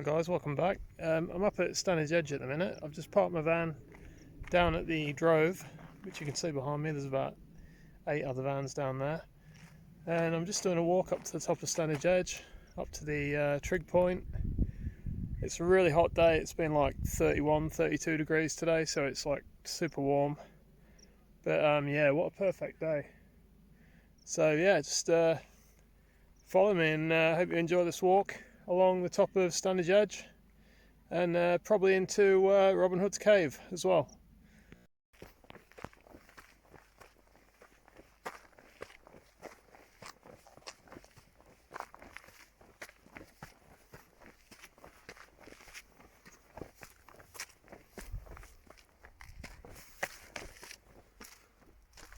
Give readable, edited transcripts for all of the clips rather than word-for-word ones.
Hi guys, welcome back. I'm up at Stanage Edge at the minute. I've just parked my van down at the drove, which you can see behind me. There's about 8 other vans down there. And I'm just doing a walk up to the top of Stanage Edge, up to the trig point. It's a really hot day. It's been like 31, 32 degrees today, so it's like super warm. But yeah, what a perfect day. So yeah, just follow me and hope you enjoy this walk along the top of Stanage Edge and probably into Robin Hood's cave as well.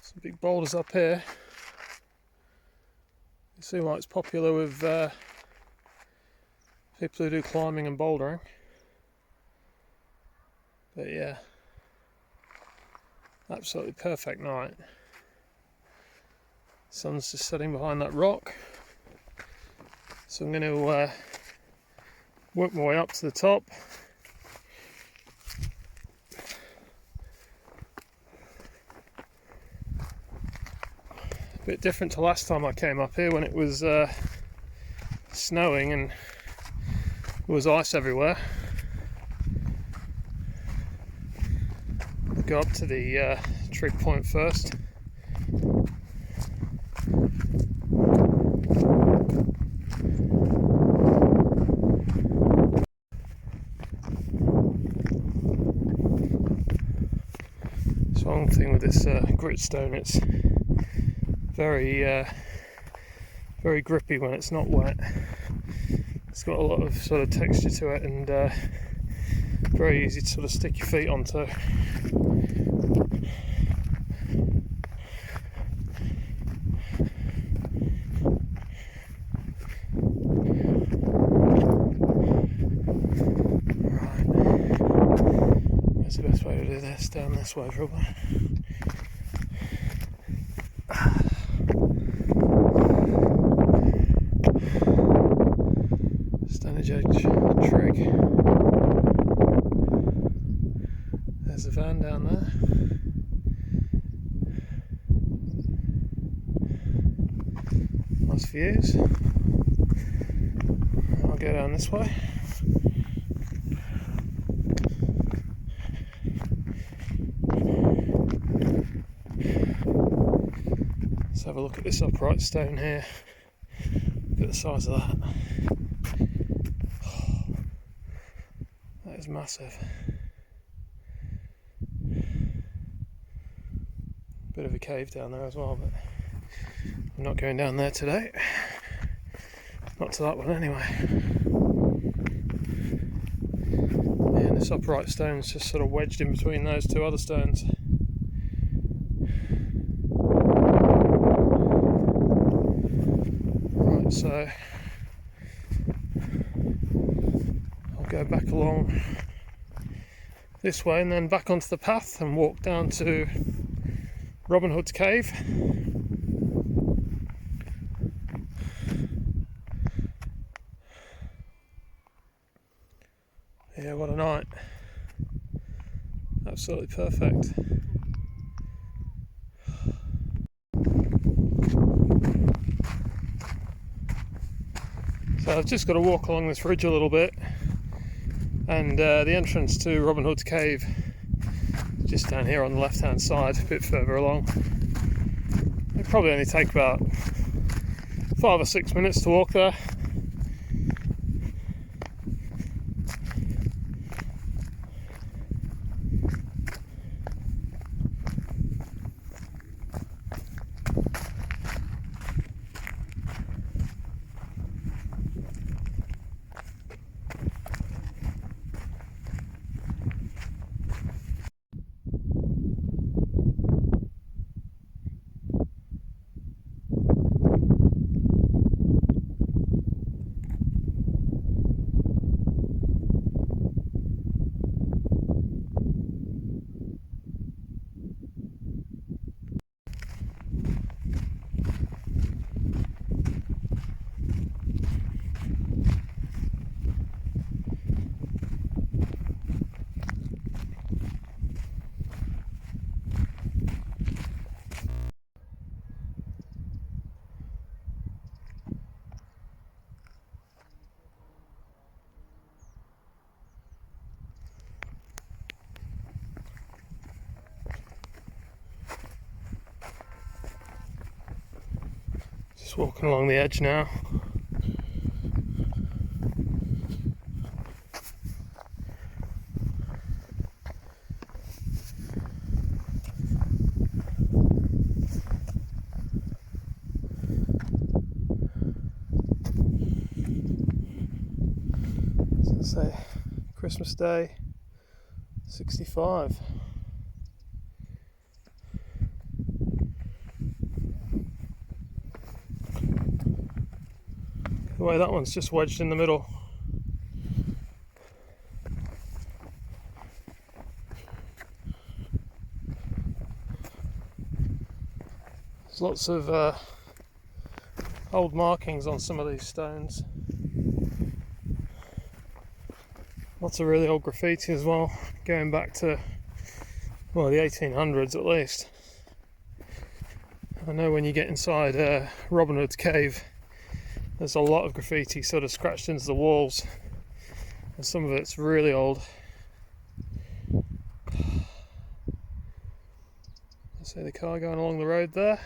Some big boulders up here. You see why it's popular with people who do climbing and bouldering. But yeah, absolutely perfect night. Sun's just setting behind that rock, so I'm going to work my way up to the top. A bit different to last time I came up here when it was snowing and there was ice everywhere. Go up to the trig point first. So one thing with this gritstone, it's very grippy when it's not wet. It's got a lot of sort of texture to it and very easy to sort of stick your feet onto. Right, where's the best way to do this? Down this way probably. Stanage Edge trig. There's a van down there. Nice views. I'll go down this way. Let's have a look at this upright stone here. Look at the size of that. That is massive. Bit of a cave down there as well, but I'm not going down there today. Not to that one anyway. Yeah, and this upright stone's just sort of wedged in between those two other stones. Right, so I'll go back along this way and then back onto the path and walk down to Robin Hood's cave. Yeah, what a night. Absolutely perfect. So I've just got to walk along this ridge a little bit, and the entrance to Robin Hood's cave is just down here on the left hand side, a bit further along. It'll probably only take about 5 or 6 minutes to walk there. Just walking along the edge now. Say Christmas Day 65. The way that one's just wedged in the middle. There's lots of old markings on some of these stones. Lots of really old graffiti as well, going back to, well, the 1800s at least. I know when you get inside Robin Hood's cave, there's a lot of graffiti sort of scratched into the walls, and some of it's really old. I see the car going along the road there.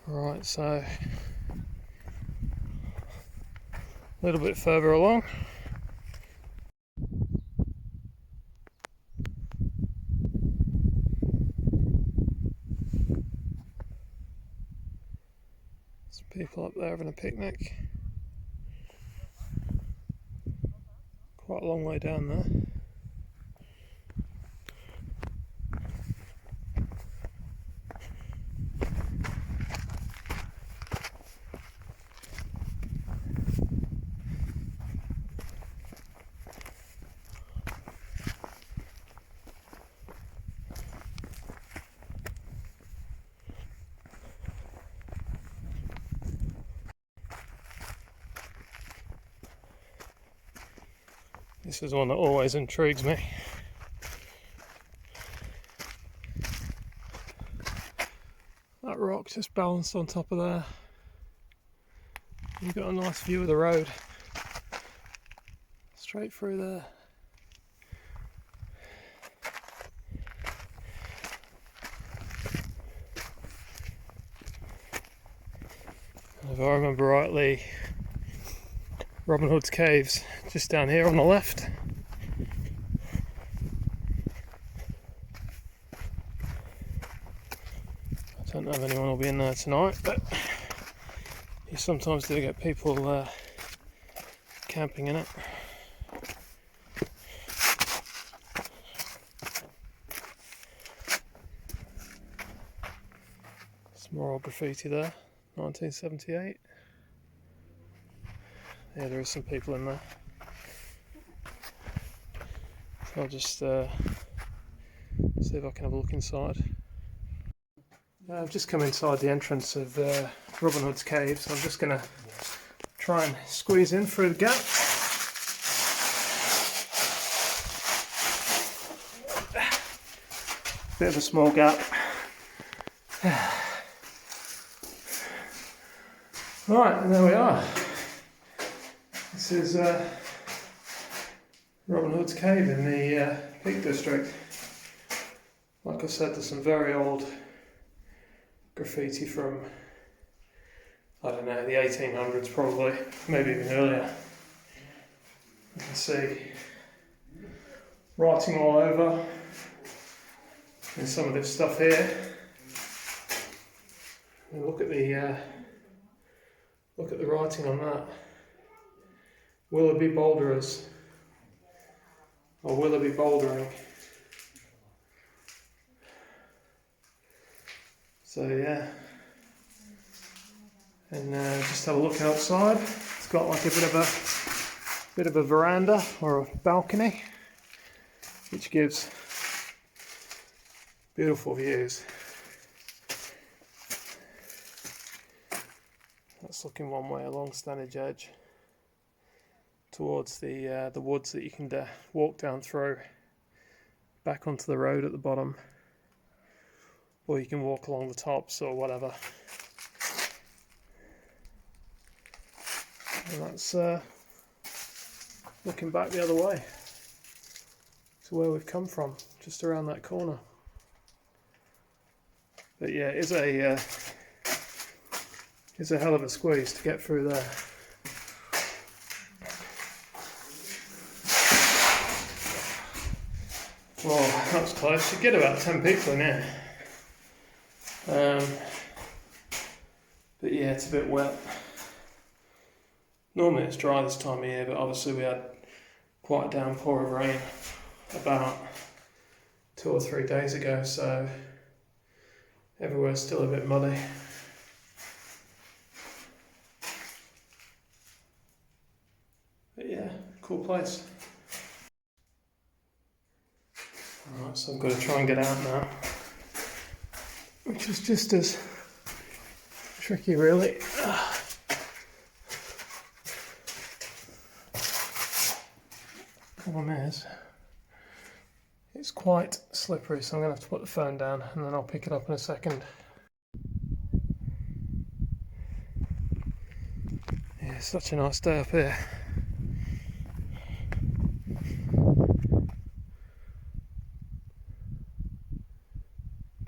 Right, so a little bit further along. Some people up there having a picnic. Quite a long way down there. This is one that always intrigues me. That rock just balanced on top of there. You've got a nice view of the road. Straight through there. If I remember rightly, Robin Hood's caves just down here on the left. I don't know if anyone will be in there tonight, but you sometimes do get people camping in it. Some more old graffiti there, 1978. Yeah, there is some people in there. So I'll just see if I can have a look inside. I've just come inside the entrance of Robin Hood's cave, so I'm just going to try and squeeze in through the gap. Bit of a small gap. Right, and there we are. This is Robin Hood's cave in the Peak District. Like I said, there's some very old graffiti from, I don't know, the 1800s probably, maybe even earlier. You can see writing all over, and some of this stuff here. And look at the writing on that. Willoughby Boulderers, or Willoughby Bouldering. So yeah, and just have a look outside. It's got like a bit of a veranda or a balcony, which gives beautiful views. That's looking one way along Stanage Edge towards the woods that you can walk down through, back onto the road at the bottom, or you can walk along the tops or whatever. And that's looking back the other way to where we've come from, just around that corner. But yeah, it's a hell of a squeeze to get through there. Well, that was close. You get about 10 people in here. But yeah, it's a bit wet. Normally it's dry this time of year, but obviously we had quite a downpour of rain about 2 or 3 days ago, so everywhere's still a bit muddy. But yeah, cool place. Alright, so I've got to try and get out now, which is just as tricky really. Problem is, it's quite slippery, so I'm going to have to put the phone down and then I'll pick it up in a second. Yeah, it's such a nice day up here.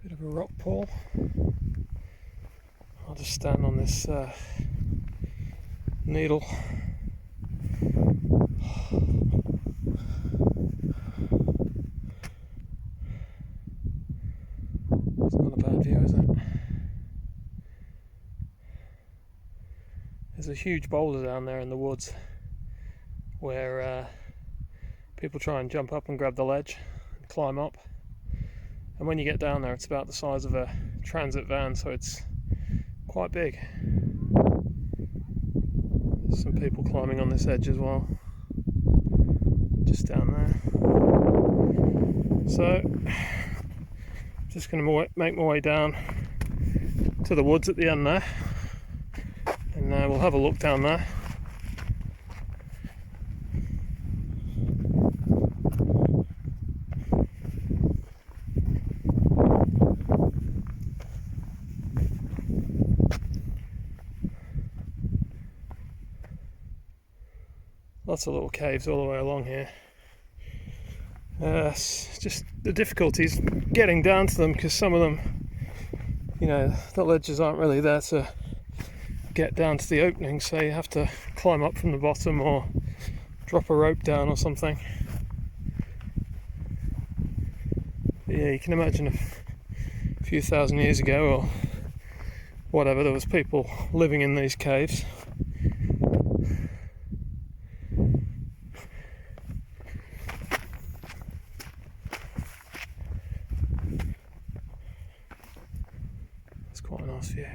Bit of a rock pool. I'll just stand on this needle. It's not a bad view, is it? There's a huge boulder down there in the woods where people try and jump up and grab the ledge and climb up. And when you get down there, it's about the size of a transit van, so it's quite big. There's some people climbing on this edge as well, just down there. So, just going to make my way down to the woods at the end there, and we'll have a look down there. Lots of little caves all the way along here. Just the difficulties getting down to them, because some of them, you know, the ledges aren't really there to get down to the opening, so you have to climb up from the bottom or drop a rope down or something. But yeah, you can imagine a few thousand years ago or whatever, there was people living in these caves. Quite a nice view.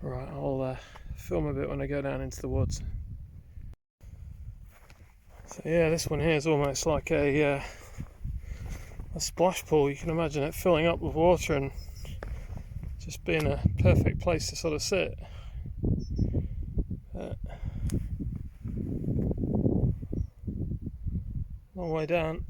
Right, I'll film a bit when I go down into the woods. So yeah, this one here is almost like a splash pool. You can imagine it filling up with water and just being a perfect place to sort of sit. Long way down.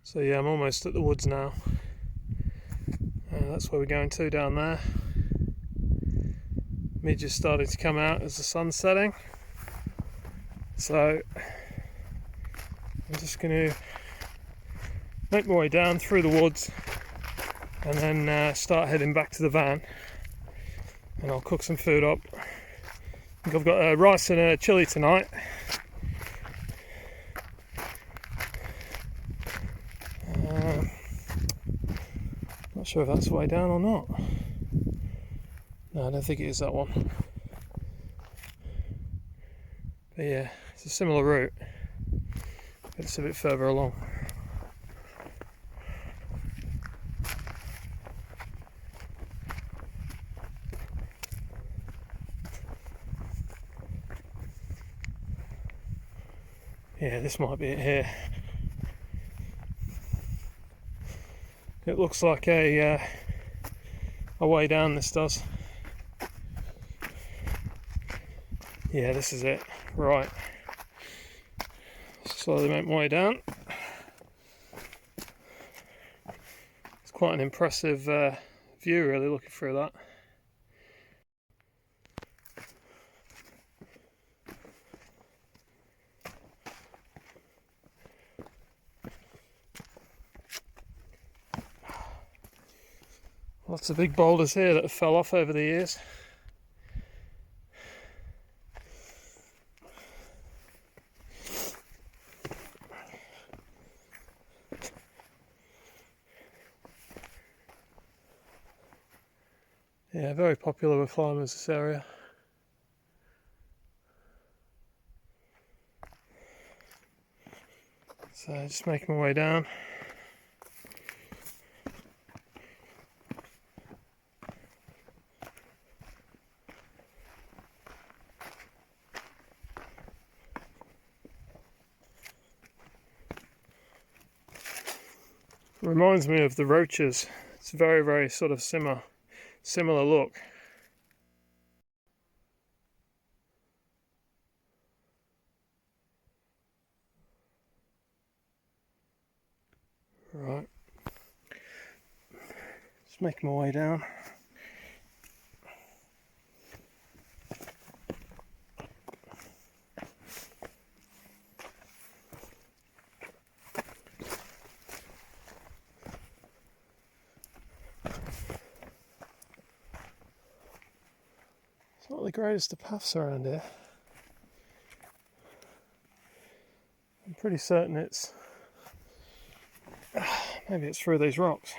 So yeah, I'm almost at the woods now. That's where we're going to, down there. Mid just starting to come out as the sun's setting. So I'm just going to make my way down through the woods and then start heading back to the van, and I'll cook some food up. I think I've got rice and a chilli tonight. Not sure if that's the way down or not. No, I don't think it is that one. But yeah, it's a similar route, but it's a bit further along. Yeah, this might be it here. It looks like a way down, this does. Yeah, this is it. Right. Slowly make my way down. It's quite an impressive view, really, looking through that. Lots of big boulders here that have fell off over the years. Yeah, very popular with climbers, this area. So just making my way down. Reminds me of the roaches. It's very, very sort of similar look. Right, just making my way down. It's not the greatest of paths around here. I'm pretty certain it's maybe it's through these rocks.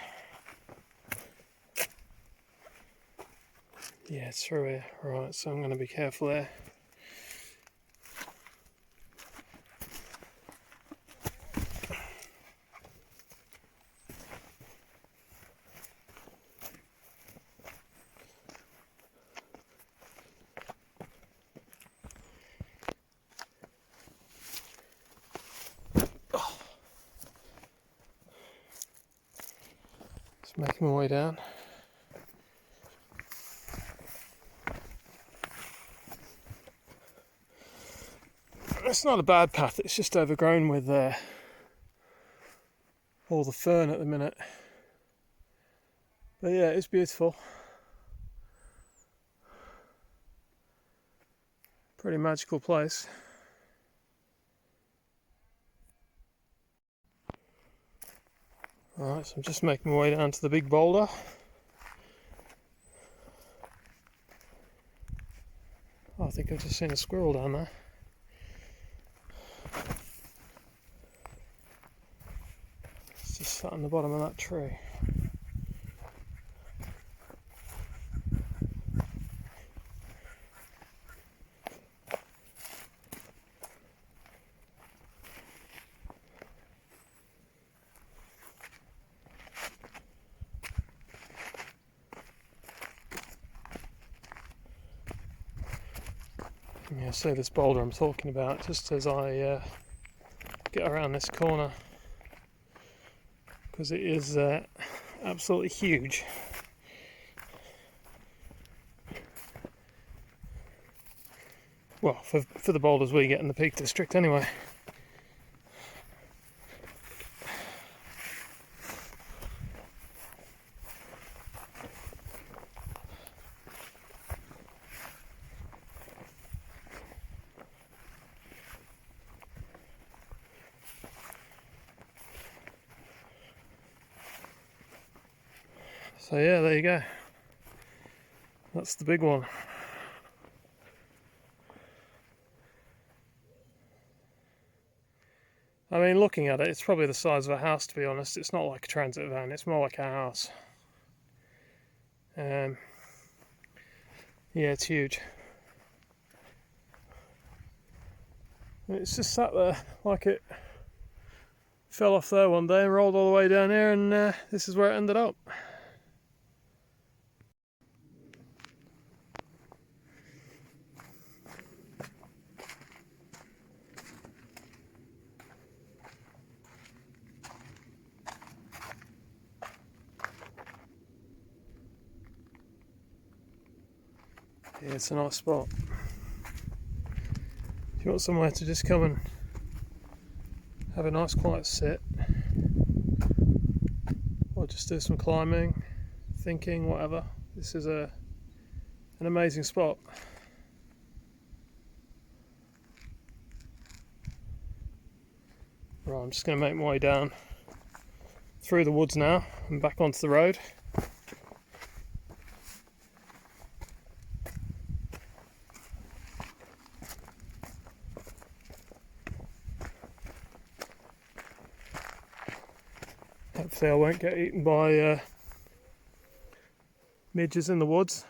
Yeah, it's through here. Right, so I'm going to be careful there. Just making my way down. It's not a bad path, it's just overgrown with all the fern at the minute. But yeah, it's beautiful. Pretty magical place. Alright, so I'm just making my way down to the big boulder. Oh, I think I've just seen a squirrel down there. It's just sat on the bottom of that tree. Yeah, see this boulder I'm talking about just as I get around this corner, because it is absolutely huge. Well, for the boulders we get in the Peak District anyway. So yeah, there you go. That's the big one. I mean, looking at it, it's probably the size of a house, to be honest. It's not like a transit van, it's more like a house. Yeah, it's huge. It's just sat there like it fell off there one day and rolled all the way down here, and this is where it ended up. Yeah, it's a nice spot. you want somewhere to just come and have a nice quiet sit, or just do some climbing, thinking, whatever, this is an amazing spot. Right, I'm just going to make my way down through the woods now and back onto the road. Hopefully I won't get eaten by midges in the woods.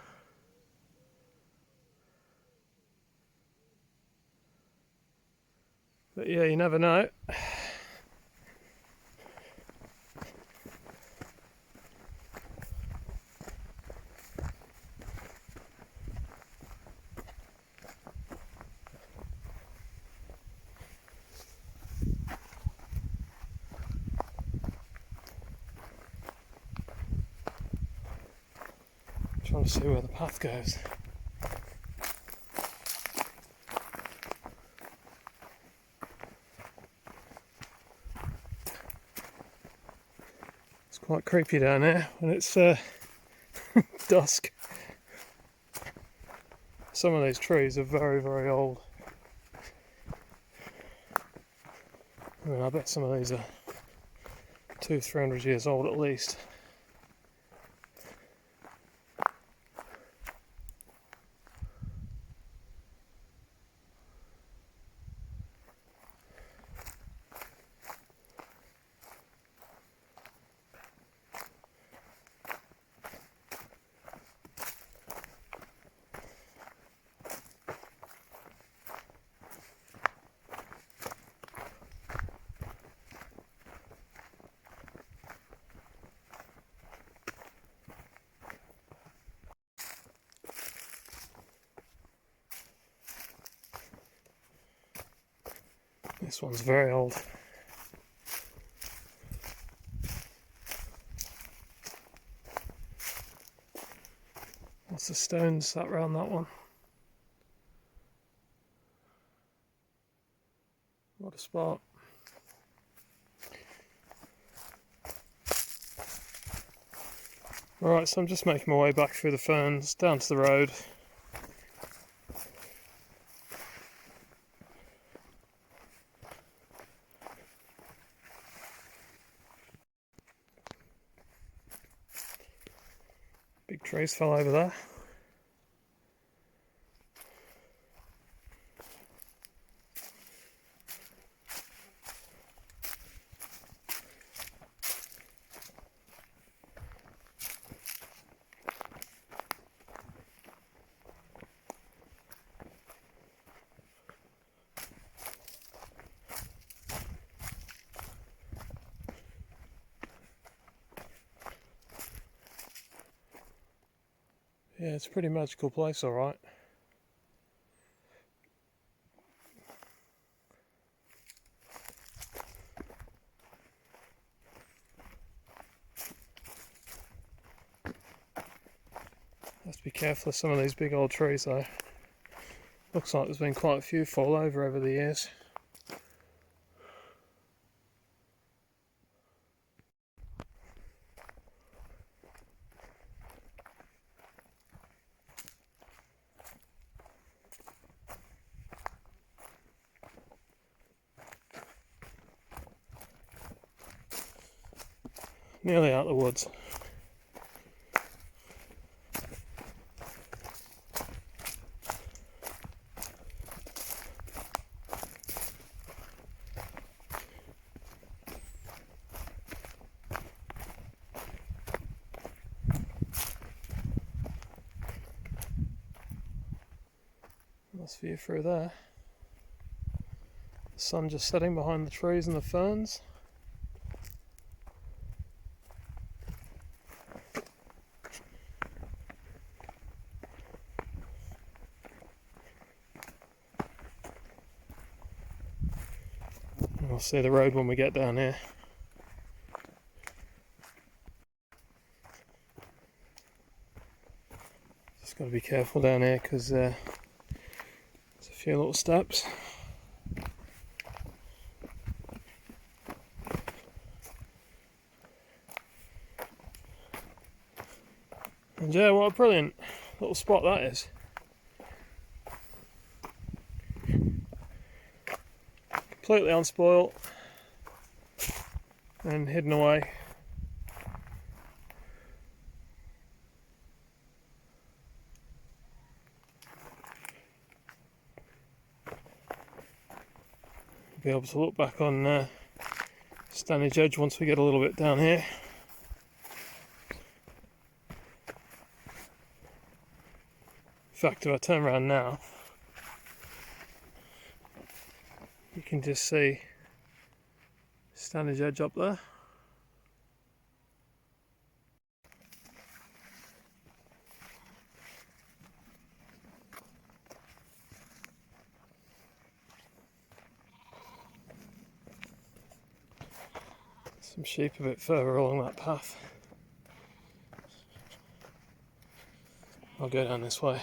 But yeah, you never know. Trying to see where the path goes. It's quite creepy down here when it's dusk. Some of these trees are very, very old. I mean, I bet some of these are 200-300 years old at least. This one's very old. Lots of stones sat around that one. What a spot. Alright, so I'm just making my way back through the ferns, down to the road. Big trees fell over there. Yeah, it's a pretty magical place, alright. Have to be careful of some of these big old trees though. Looks like there's been quite a few fall over the years. Nearly out of the woods. Nice view through there. The sun just setting behind the trees and the ferns. We'll see the road when we get down here. Just got to be careful down here because there's a few little steps. And yeah, what a brilliant little spot that is. Completely unspoilt and hidden away. Be able to look back on Stanage Edge once we get a little bit down here. In fact, if I turn around now, you can just see Stanage Edge up there. Some sheep a bit further along that path. I'll go down this way.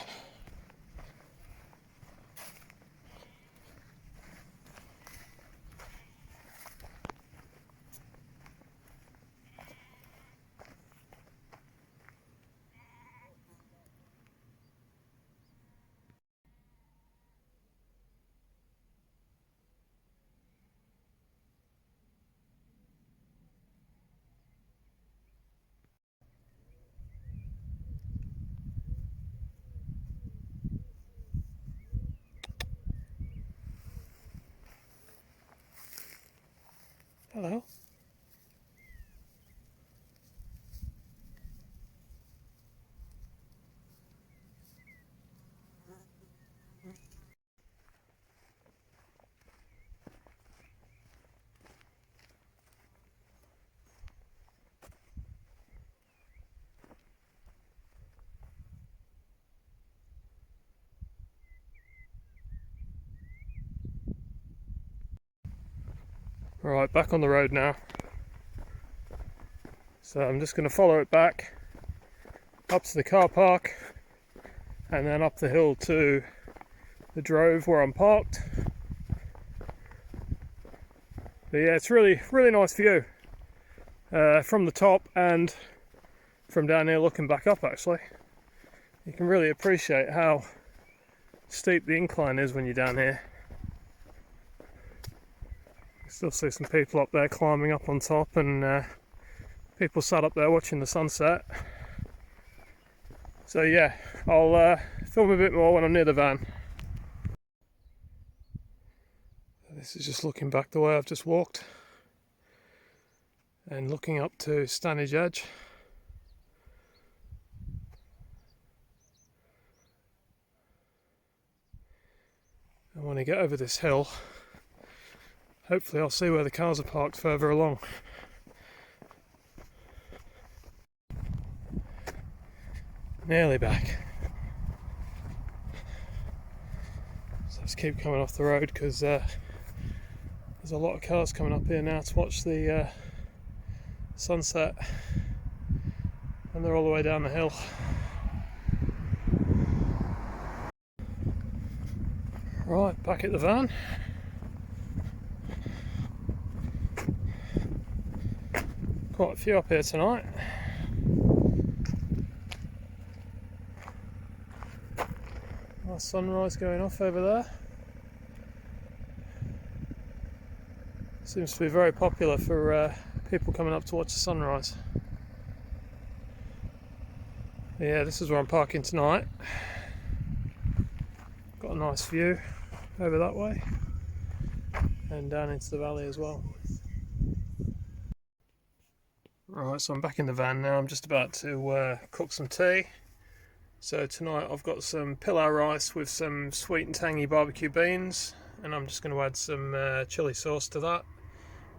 Hello. Right, back on the road now. So I'm just going to follow it back up to the car park and then up the hill to the drove where I'm parked. But yeah, it's really nice view from the top and from down here looking back up actually. You can really appreciate how steep the incline is when you're down here. Still see some people up there climbing up on top and people sat up there watching the sunset. So yeah, I'll film a bit more when I'm near the van. This is just looking back the way I've just walked and looking up to Stanage Edge. And when I get over this hill, hopefully I'll see where the cars are parked further along. Nearly back. So let's keep coming off the road because there's a lot of cars coming up here now to watch the sunset, and they're all the way down the hill. Right, back at the van. Quite a few up here tonight. Nice sunrise going off over there. Seems to be very popular for people coming up to watch the sunrise. Yeah, this is where I'm parking tonight. Got a nice view over that way and down into the valley as well. Right, so I'm back in the van now. I'm just about to cook some tea. So tonight I've got some pilau rice with some sweet and tangy barbecue beans, and I'm just going to add some chili sauce to that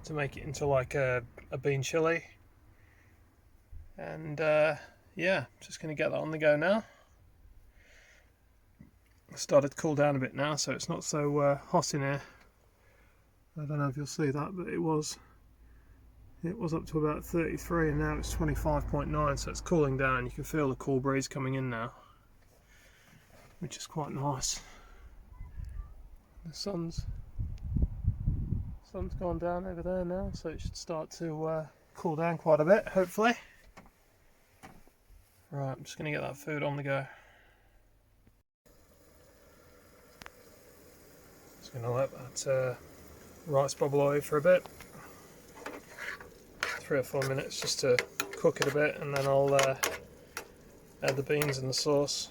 to make it into like a bean chili. And yeah, just going to get that on the go now. It started to cool down a bit now, so it's not so hot in here. I don't know if you'll see that, but it was up to about 33 and now it's 25.9, so it's cooling down. You can feel the cool breeze coming in now, which is quite nice. The sun's gone down over there now, so it should start to cool down quite a bit, hopefully. Right, I'm just going to get that food on the go. Just going to let that rice bubble away for a bit. 3 or 4 minutes just to cook it a bit, and then I'll add the beans and the sauce.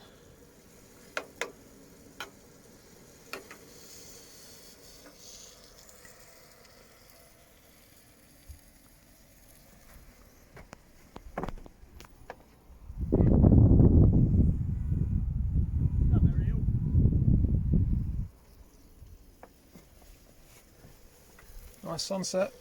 Nice sunset.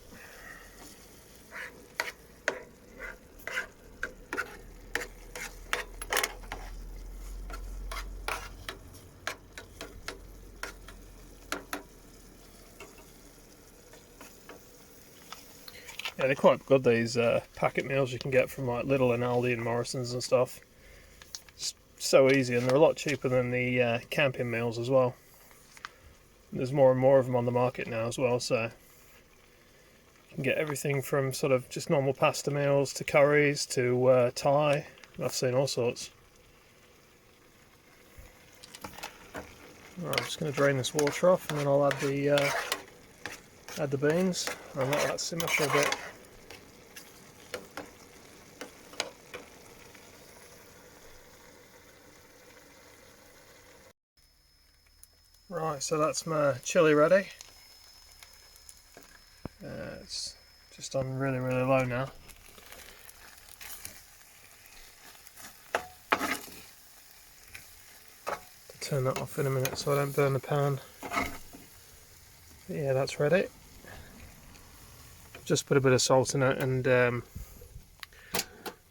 Yeah, they're quite good, these packet meals you can get from like Lidl and Aldi and Morrison's and stuff. It's so easy, and they're a lot cheaper than the camping meals as well. There's more and more of them on the market now as well, so you can get everything from sort of just normal pasta meals to curries to Thai. I've seen all sorts. Right, I'm just going to drain this water off, and then I'll add the beans and let that simmer for a bit. Right, so that's my chilli ready. It's just on really low now. Turn that off in a minute so I don't burn the pan. But yeah, that's ready. Just put a bit of salt in it and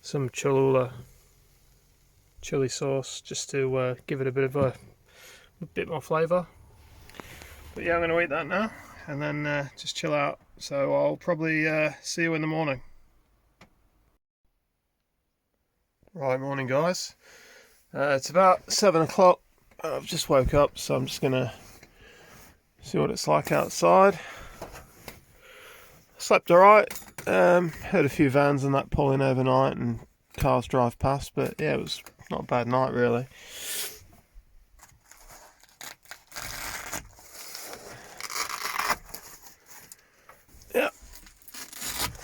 some Cholula chili sauce just to give it a bit more flavour. But yeah, I'm going to eat that now and then just chill out. So I'll probably see you in the morning. Right, morning guys. It's about 7 o'clock. I've just woke up, so I'm just going to see what it's like outside. Slept alright. Heard a few vans and that pull in overnight and cars drive past, but yeah, it was not a bad night really. Yeah,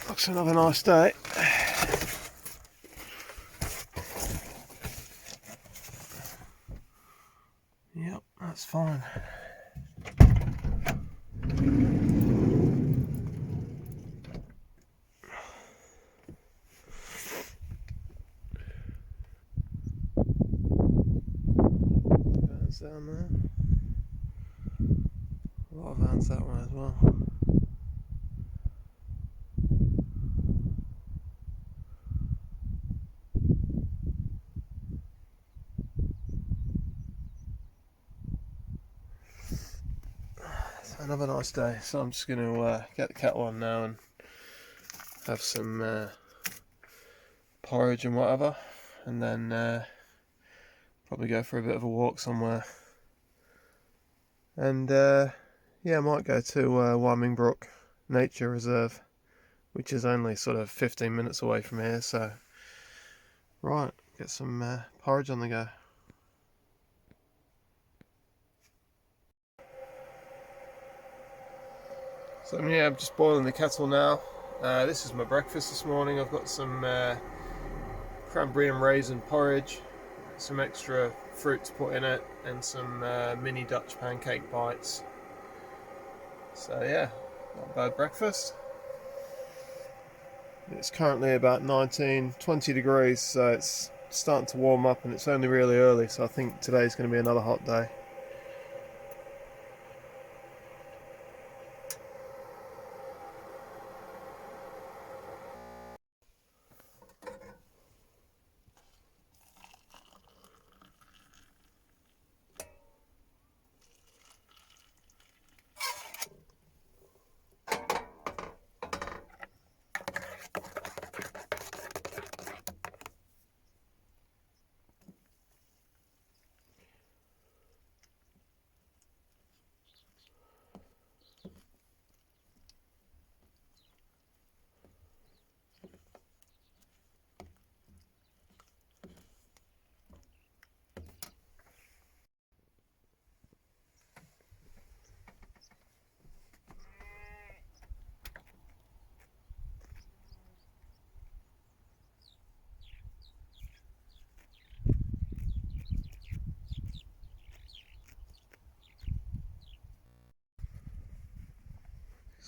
looks another nice day. Yep, that's fine. Vans down there. A lot of vans that way as well. Another nice day, so I'm just going to get the kettle on now and have some porridge and whatever, and then probably go for a bit of a walk somewhere. And yeah, I might go to Wyoming Brook Nature Reserve, which is only sort of 15 minutes away from here, so right, get some porridge on the go. So yeah, I'm just boiling the kettle now. This is my breakfast this morning. I've got some cranberry and raisin porridge, some extra fruit to put in it, and some mini Dutch pancake bites. So yeah, not a bad breakfast. It's currently about 19-20 degrees, so it's starting to warm up, and it's only really early, so I think today's going to be another hot day.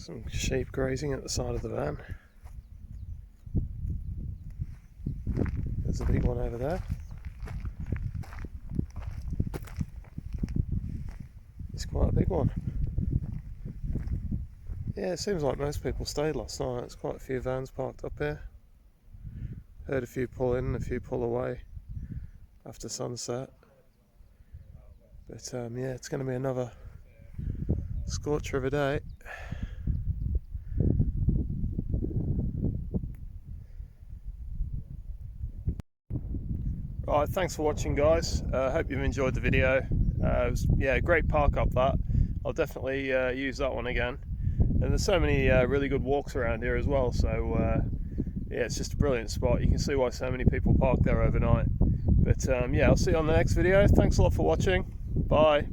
Some sheep grazing at the side of the van. There's a big one over there. It's quite a big one. Yeah, it seems like most people stayed last night. There's quite a few vans parked up here. Heard a few pull in and a few pull away after sunset. But yeah, it's going to be another scorcher of a day. Right, thanks for watching, guys. Hope you've enjoyed the video. It was, yeah, a great park up that. I'll definitely use that one again. And there's so many really good walks around here as well, so yeah, it's just a brilliant spot. You can see why so many people park there overnight. But yeah, I'll see you on the next video. Thanks a lot for watching. Bye.